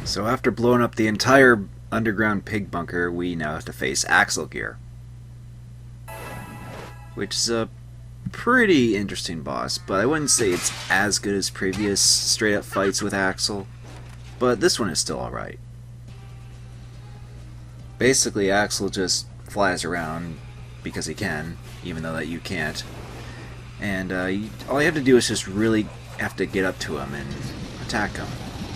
So after blowing up the entire underground pig bunker, we now have to face Axel Gear, which is a pretty interesting boss, but I wouldn't say it's as good as previous straight-up fights with Axel, but this one is still alright. Basically, Axel just flies around because he can, even though that you can't, and all you have to do is just really have to get up to him and attack him.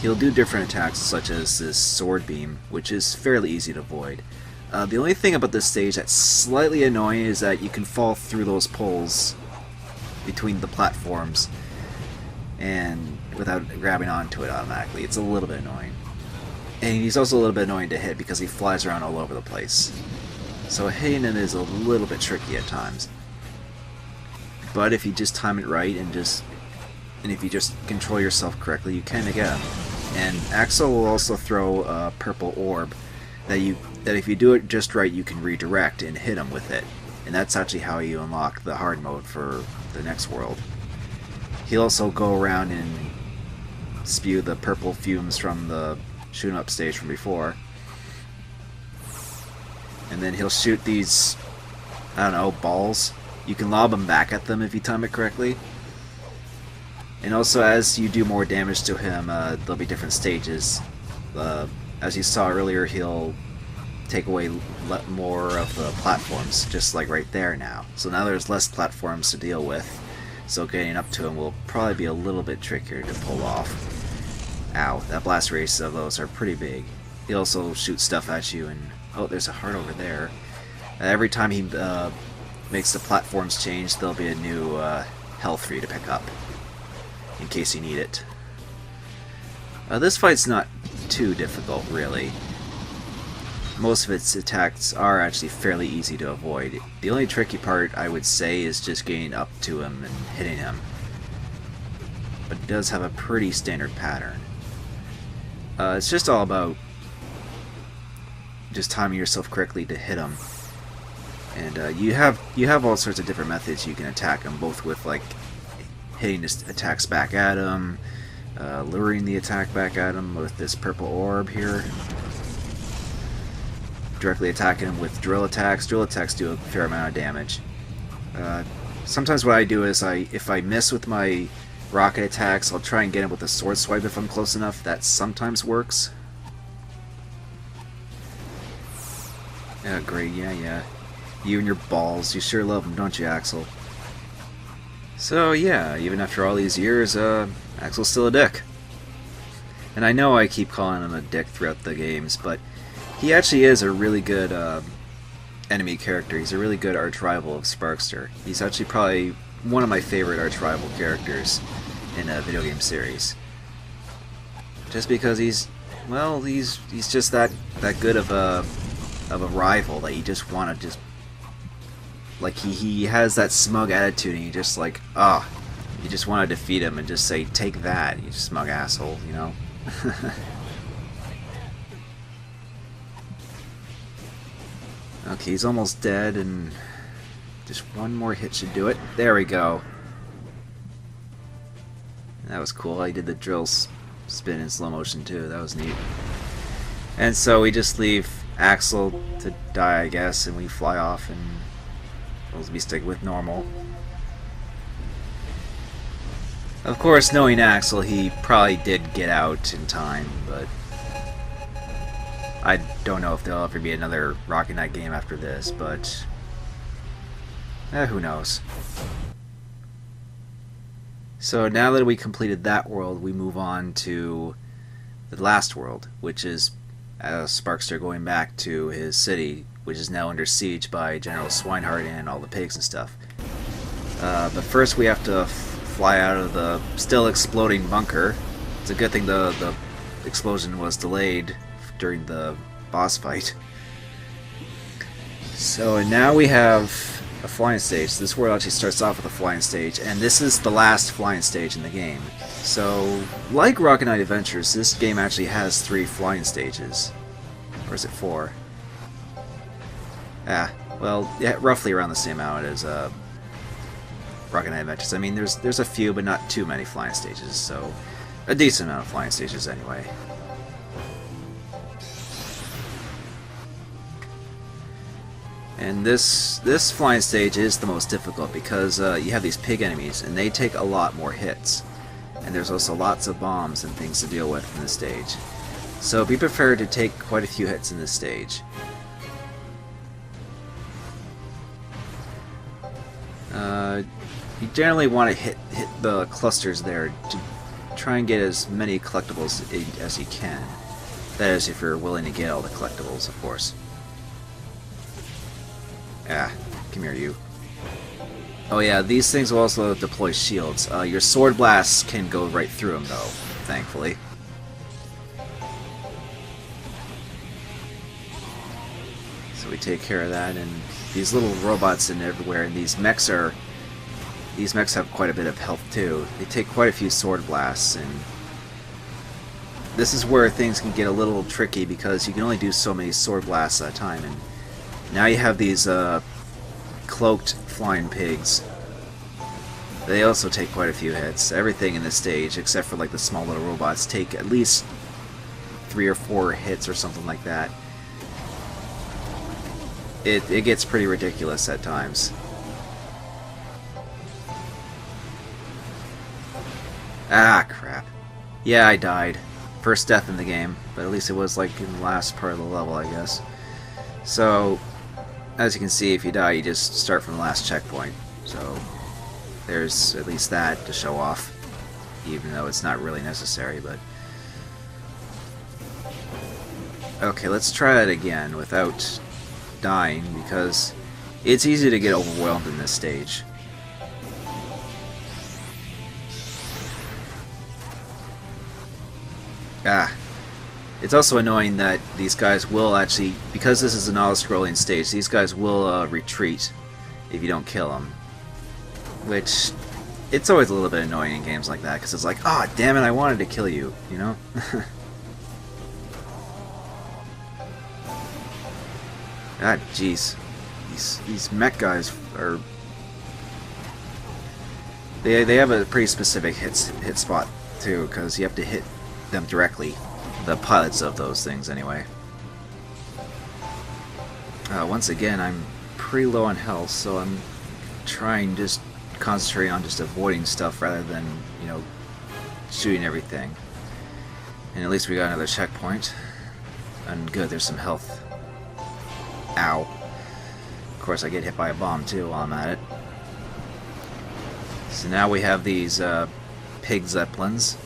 He'll do different attacks such as this sword beam, which is fairly easy to avoid. The only thing about this stage that's slightly annoying is that you can fall through those poles between the platforms and without grabbing onto it automatically. It's a little bit annoying. And he's also a little bit annoying to hit because he flies around all over the place. So hitting him is a little bit tricky at times. But if you just time it right and if you just control yourself correctly, you kind of get him. And Axel will also throw a purple orb that if you do it just right, you can redirect and hit him with it. And that's actually how you unlock the hard mode for the next world. He'll also go around and spew the purple fumes from the shoot 'em up stage from before. And then he'll shoot these, I don't know, balls. You can lob them back at them if you time it correctly. And also, as you do more damage to him, there'll be different stages. As you saw earlier, he'll take away more of the platforms, just like right there now. So now there's less platforms to deal with, so getting up to him will probably be a little bit trickier to pull off. Ow, that blast race of those are pretty big. He also shoots stuff at you, and oh, there's a heart over there. Every time he makes the platforms change, there'll be a new health for you to pick up, in case you need it. This fight's not too difficult, really. Most of its attacks are actually fairly easy to avoid. The only tricky part, I would say, is just getting up to him and hitting him. But it does have a pretty standard pattern. It's just all about just timing yourself correctly to hit him. And you have all sorts of different methods you can attack him, both with like hitting his attacks back at him, luring the attack back at him with this purple orb here, directly attacking him with drill attacks. Drill attacks do a fair amount of damage. Sometimes what I do is if I miss with my rocket attacks, I'll try and get him with a sword swipe if I'm close enough. That sometimes works. Yeah, great, yeah. You and your balls, you sure love them, don't you, Axel? So yeah, even after all these years, Axel's still a dick. And I know I keep calling him a dick throughout the games, but he actually is a really good enemy character. He's a really good arch-rival of Sparkster. He's actually probably one of my favorite arch-rival characters in a video game series. Just because he's just that good of a rival that you just want to like he has that smug attitude, and you just like you just want to defeat him and just say, take that, you smug asshole, you know. Okay, he's almost dead, and just one more hit should do it. There we go. That was cool. I did the drill spin in slow motion too. That was neat. And so we just leave Axel to die, I guess, and we fly off, and we'll stick with normal. Of course, knowing Axel, he probably did get out in time, but I don't know if there'll ever be another Rocket Knight game after this, but who knows. So now that we completed that world, we move on to the last world, which is Sparkster going back to his city, which is now under siege by General Swinehart and all the pigs and stuff. But first we have to fly out of the still exploding bunker. It's a good thing the explosion was delayed during the boss fight. So now we have a flying stage. This world actually starts off with a flying stage, and this is the last flying stage in the game. So, like Rocket Knight Adventures, this game actually has 3 flying stages. Or is it 4? Well, yeah, roughly around the same amount as Rocket Knight Adventures. I mean, there's a few, but not too many flying stages, so a decent amount of flying stages anyway. And this flying stage is the most difficult because you have these pig enemies, and they take a lot more hits. And there's also lots of bombs and things to deal with in this stage. So be prepared to take quite a few hits in this stage. You generally want to hit the clusters there to try and get as many collectibles as you can. That is, if you're willing to get all the collectibles, of course. Ah, come here, you. Oh yeah, these things will also deploy shields. Your sword blasts can go right through them, though, thankfully. So we take care of that, and these little robots in everywhere, and these mechs have quite a bit of health too. They take quite a few sword blasts, and this is where things can get a little tricky because you can only do so many sword blasts at a time, and now you have these cloaked flying pigs. They also take quite a few hits. Everything in this stage, except for like the small little robots, take at least 3 or 4 hits or something like that. It gets pretty ridiculous at times. Ah, crap. Yeah, I died. First death in the game, but at least it was like in the last part of the level, I guess. So, as you can see, if you die, you just start from the last checkpoint. So, there's at least that to show off, even though it's not really necessary, but... Okay, let's try that again without dying, because it's easy to get overwhelmed in this stage. Ah. It's also annoying that these guys will actually, because this is an auto-scrolling stage, these guys will retreat if you don't kill them. Which, it's always a little bit annoying in games like that, because it's like, ah, oh, damn it, I wanted to kill you, you know? God, jeez. These mech guys are... They have a pretty specific hit spot, too, because you have to hit them directly. The pilots of those things, anyway. Once again, I'm pretty low on health, so I'm trying just concentrating on just avoiding stuff rather than, you know, shooting everything. And at least we got another checkpoint. And good, there's some health. Ow. Of course, I get hit by a bomb too while I'm at it. So now we have these pig Zeppelins.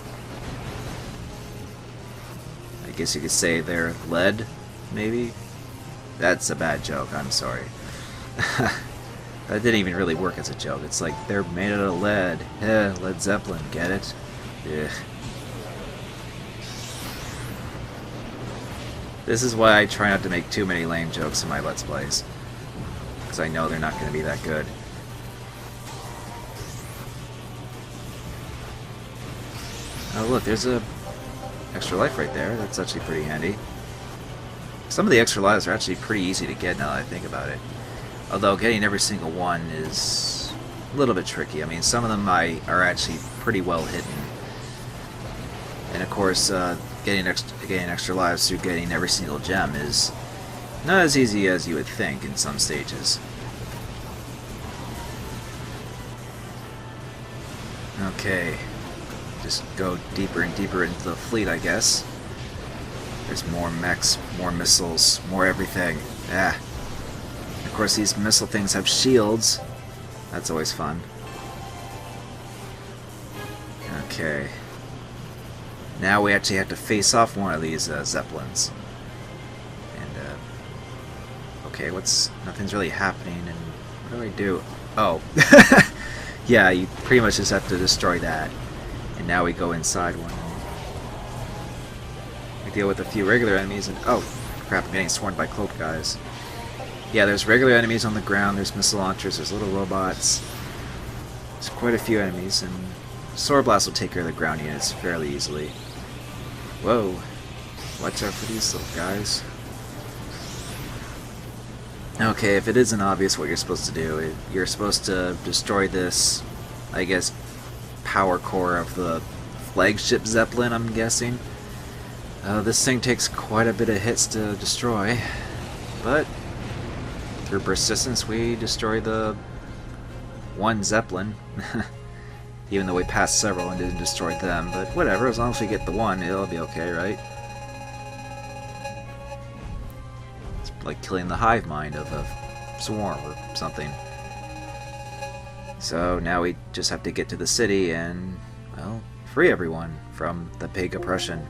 I guess you could say they're lead, maybe? That's a bad joke, I'm sorry. That didn't even really work as a joke. It's like, they're made out of lead. Led Zeppelin, get it? Yeah. This is why I try not to make too many lame jokes in my Let's Plays. Because I know they're not going to be that good. Oh look, there's a extra life right there. That's actually pretty handy. Some of the extra lives are actually pretty easy to get now that I think about it. Although getting every single one is a little bit tricky. I mean, some of them are actually pretty well hidden. And of course, getting extra lives through getting every single gem is not as easy as you would think in some stages. Okay. Just go deeper and deeper into the fleet, I guess. There's more mechs, more missiles, more everything. Ah. Of course, these missile things have shields. That's always fun. Okay. Now we actually have to face off one of these Zeppelins. And, okay, nothing's really happening, and what do I do? Oh. Yeah, you pretty much just have to destroy that. And now we go inside one. We deal with a few regular enemies, and oh, crap, I'm getting swarmed by cloaked guys. Yeah, there's regular enemies on the ground, there's missile launchers, there's little robots. There's quite a few enemies, and Sword Blast will take care of the ground units fairly easily. Whoa. Watch out for these little guys. Okay, if it isn't obvious what you're supposed to do, you're supposed to destroy this, I guess, power core of the flagship Zeppelin, I'm guessing. This thing takes quite a bit of hits to destroy, but through persistence, we destroyed the one Zeppelin. Even though we passed several and didn't destroy them, but whatever, as long as we get the one, it'll be okay, right? It's like killing the hive mind of a swarm or something. So now we just have to get to the city and, well, free everyone from the pig oppression.